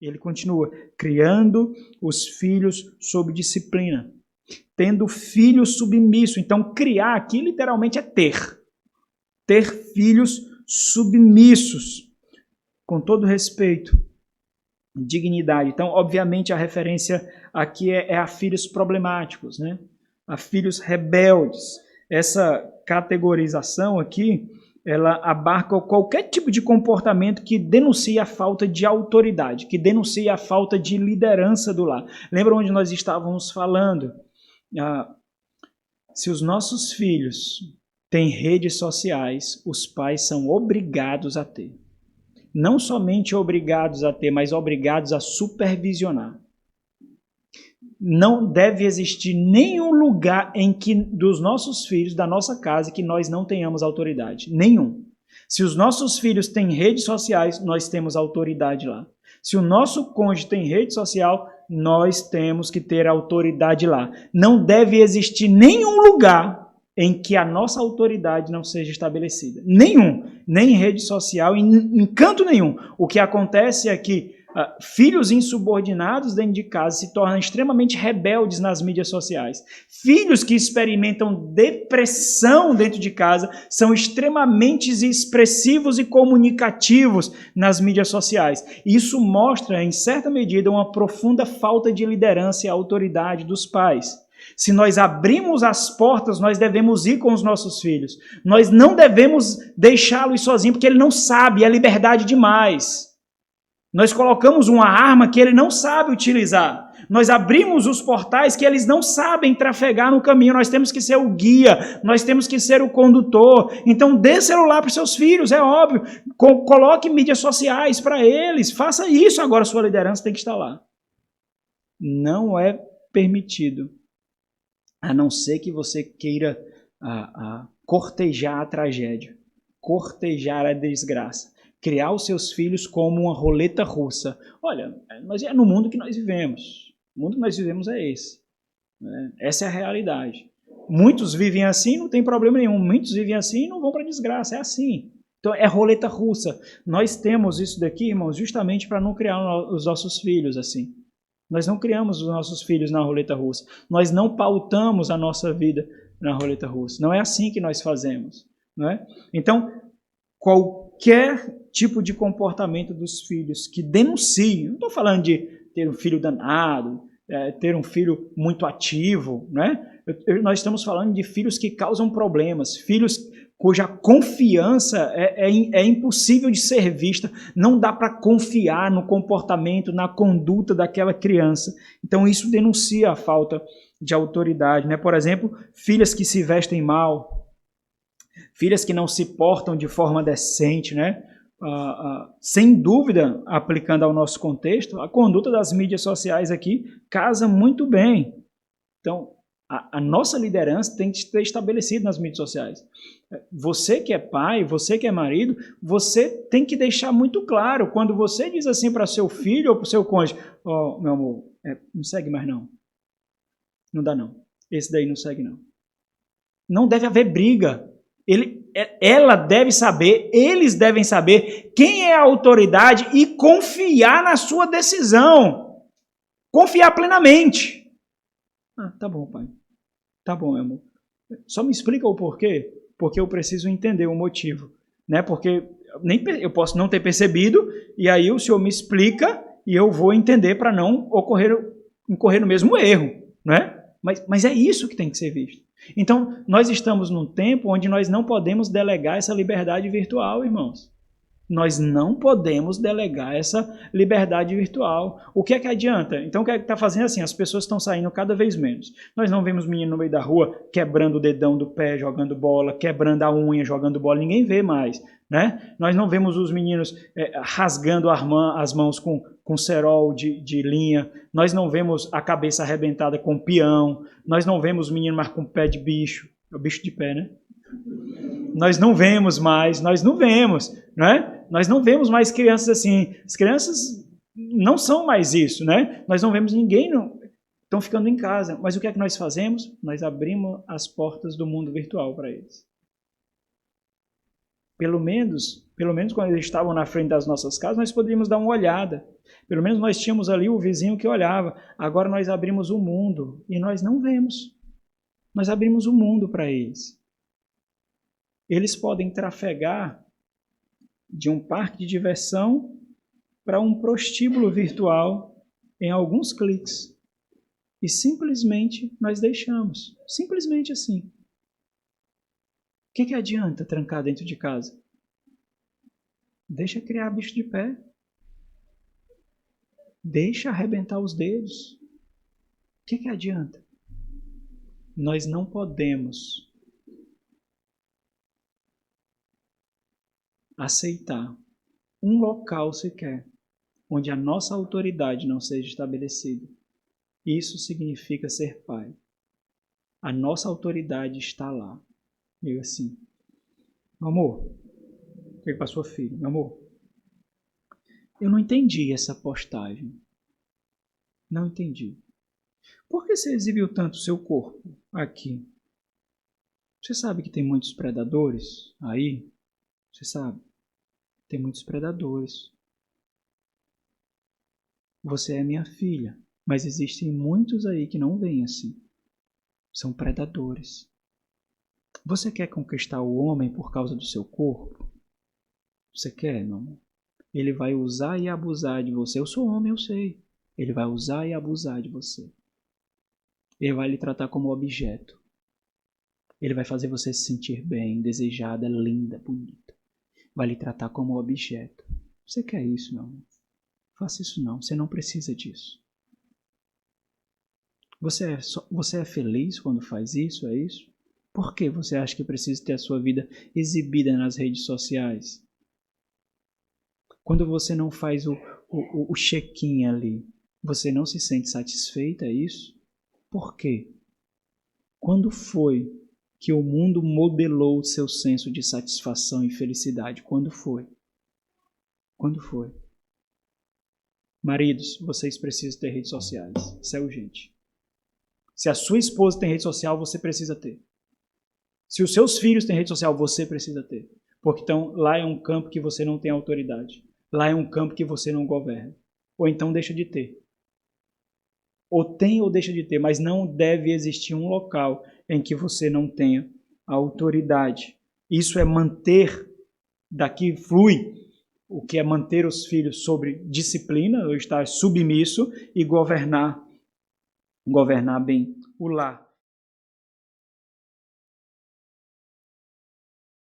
Ele continua, criando os filhos sob disciplina, tendo filhos submissos. Então, criar aqui literalmente é ter. Ter filhos submissos, com todo respeito, dignidade. Então, obviamente, a referência aqui é a filhos problemáticos, né? A filhos rebeldes. Essa categorização aqui, ela abarca qualquer tipo de comportamento que denuncie a falta de autoridade, que denuncie a falta de liderança do lar. Lembra onde nós estávamos falando? Se os nossos filhos têm redes sociais, os pais são obrigados a ter. Não somente obrigados a ter, mas obrigados a supervisionar. Não deve existir nenhum lugar em que dos nossos filhos, da nossa casa, que nós não tenhamos autoridade. Nenhum. Se os nossos filhos têm redes sociais, nós temos autoridade lá. Se o nosso cônjuge tem rede social, nós temos que ter autoridade lá. Não deve existir nenhum lugar em que a nossa autoridade não seja estabelecida. Nenhum. Nem em rede social, em canto nenhum. O que acontece é que filhos insubordinados dentro de casa se tornam extremamente rebeldes nas mídias sociais. Filhos que experimentam depressão dentro de casa são extremamente expressivos e comunicativos nas mídias sociais. Isso mostra, em certa medida, uma profunda falta de liderança e autoridade dos pais. Se nós abrimos as portas, nós devemos ir com os nossos filhos. Nós não devemos deixá-los sozinhos, porque ele não sabe, é liberdade demais. Nós colocamos uma arma que ele não sabe utilizar. Nós abrimos os portais que eles não sabem trafegar no caminho. Nós temos que ser o guia, nós temos que ser o condutor. Então dê celular para os seus filhos, é óbvio. Coloque mídias sociais para eles. Faça isso agora, sua liderança tem que estar lá. Não é permitido, a não ser que você queira cortejar a tragédia, cortejar a desgraça. Criar os seus filhos como uma roleta russa. Olha, mas é no mundo que nós vivemos. O mundo que nós vivemos é esse. Né? Essa é a realidade. Muitos vivem assim, não tem problema nenhum. Muitos vivem assim e não vão para a desgraça. É assim. Então, é roleta russa. Nós temos isso daqui, irmãos, justamente para não criar os nossos filhos assim. Nós não criamos os nossos filhos na roleta russa. Nós não pautamos a nossa vida na roleta russa. Não é assim que nós fazemos. Não é? Então, qualquer tipo de comportamento dos filhos que denuncie, não estou falando de ter um filho danado, ter um filho muito ativo, né? Nós estamos falando de filhos que causam problemas, filhos cuja confiança é impossível de ser vista, não dá para confiar no comportamento, na conduta daquela criança. Então isso denuncia a falta de autoridade, né? Por exemplo, filhas que se vestem mal, filhas que não se portam de forma decente, né? Sem dúvida, aplicando ao nosso contexto, a conduta das mídias sociais aqui casa muito bem. Então, a nossa liderança tem que ser estabelecida nas mídias sociais. Você que é pai, você que é marido, você tem que deixar muito claro, quando você diz assim para seu filho ou para o seu cônjuge, meu amor, não segue mais não. Não dá não. Esse daí não segue não. Não deve haver briga. Ela deve saber, eles devem saber quem é a autoridade e confiar na sua decisão. Confiar plenamente. Tá bom, pai. Tá bom, meu amor. Só me explica o porquê. Porque eu preciso entender o motivo. Né? Porque eu posso não ter percebido e aí o senhor me explica e eu vou entender para não incorrer no mesmo erro. Né? Mas é isso que tem que ser visto. Então, nós estamos num tempo onde nós não podemos delegar essa liberdade virtual, irmãos. Nós não podemos delegar essa liberdade virtual. O que é que adianta? Então, o que é que está fazendo assim? As pessoas estão saindo cada vez menos. Nós não vemos menino no meio da rua quebrando o dedão do pé, jogando bola, quebrando a unha, jogando bola. Ninguém vê mais. Né? Nós não vemos os meninos rasgando as mãos com cerol de linha. Nós não vemos a cabeça arrebentada com peão. Nós não vemos os meninos mais com pé de bicho. É o bicho de pé, né? Nós não vemos mais, nós não vemos, né? Nós não vemos mais crianças assim. As crianças não são mais isso, né? Nós não vemos ninguém, estão ficando em casa. Mas o que é que nós fazemos? Nós abrimos as portas do mundo virtual para eles. Pelo menos Pelo menos quando eles estavam na frente das nossas casas, nós poderíamos dar uma olhada. Pelo menos nós tínhamos ali o vizinho que olhava. Agora nós abrimos o mundo e nós não vemos. Nós abrimos o mundo para eles. Eles podem trafegar de um parque de diversão para um prostíbulo virtual em alguns cliques. E simplesmente nós deixamos. Simplesmente assim. O que adianta trancar dentro de casa? Deixa criar bicho de pé. Deixa arrebentar os dedos. O que adianta? Nós não podemos aceitar um local sequer onde a nossa autoridade não seja estabelecida. Isso significa ser pai. A nossa autoridade está lá. Diga assim, meu amor, diga para sua filha, meu amor, eu não entendi essa postagem. Não entendi. Por que você exibiu tanto o seu corpo aqui? Você sabe que tem muitos predadores aí? Você sabe? Tem muitos predadores. Você é minha filha, mas existem muitos aí que não veem assim. São predadores. Você quer conquistar o homem por causa do seu corpo? Você quer, meu amor? Ele vai usar e abusar de você. Eu sou homem, eu sei. Ele vai usar e abusar de você. Ele vai lhe tratar como objeto. Ele vai fazer você se sentir bem, desejada, linda, bonita. Vai lhe tratar como objeto. Você quer isso, meu amor? Faça isso não. Você não precisa disso. Você é feliz quando faz isso? É isso? Por que você acha que precisa ter a sua vida exibida nas redes sociais? Quando você não faz o check-in ali, você não se sente satisfeita, é isso? Por quê? Quando foi que o mundo modelou o seu senso de satisfação e felicidade? Quando foi? Quando foi? Maridos, vocês precisam ter redes sociais. Isso é urgente. Se a sua esposa tem rede social, você precisa ter. Se os seus filhos têm rede social, você precisa ter. Porque então lá é um campo que você não tem autoridade. Lá é um campo que você não governa. Ou então deixa de ter. Ou tem ou deixa de ter, mas não deve existir um local em que você não tenha autoridade. Isso é manter, daqui flui o que é manter os filhos sobre disciplina, ou estar submisso, e governar bem o lar.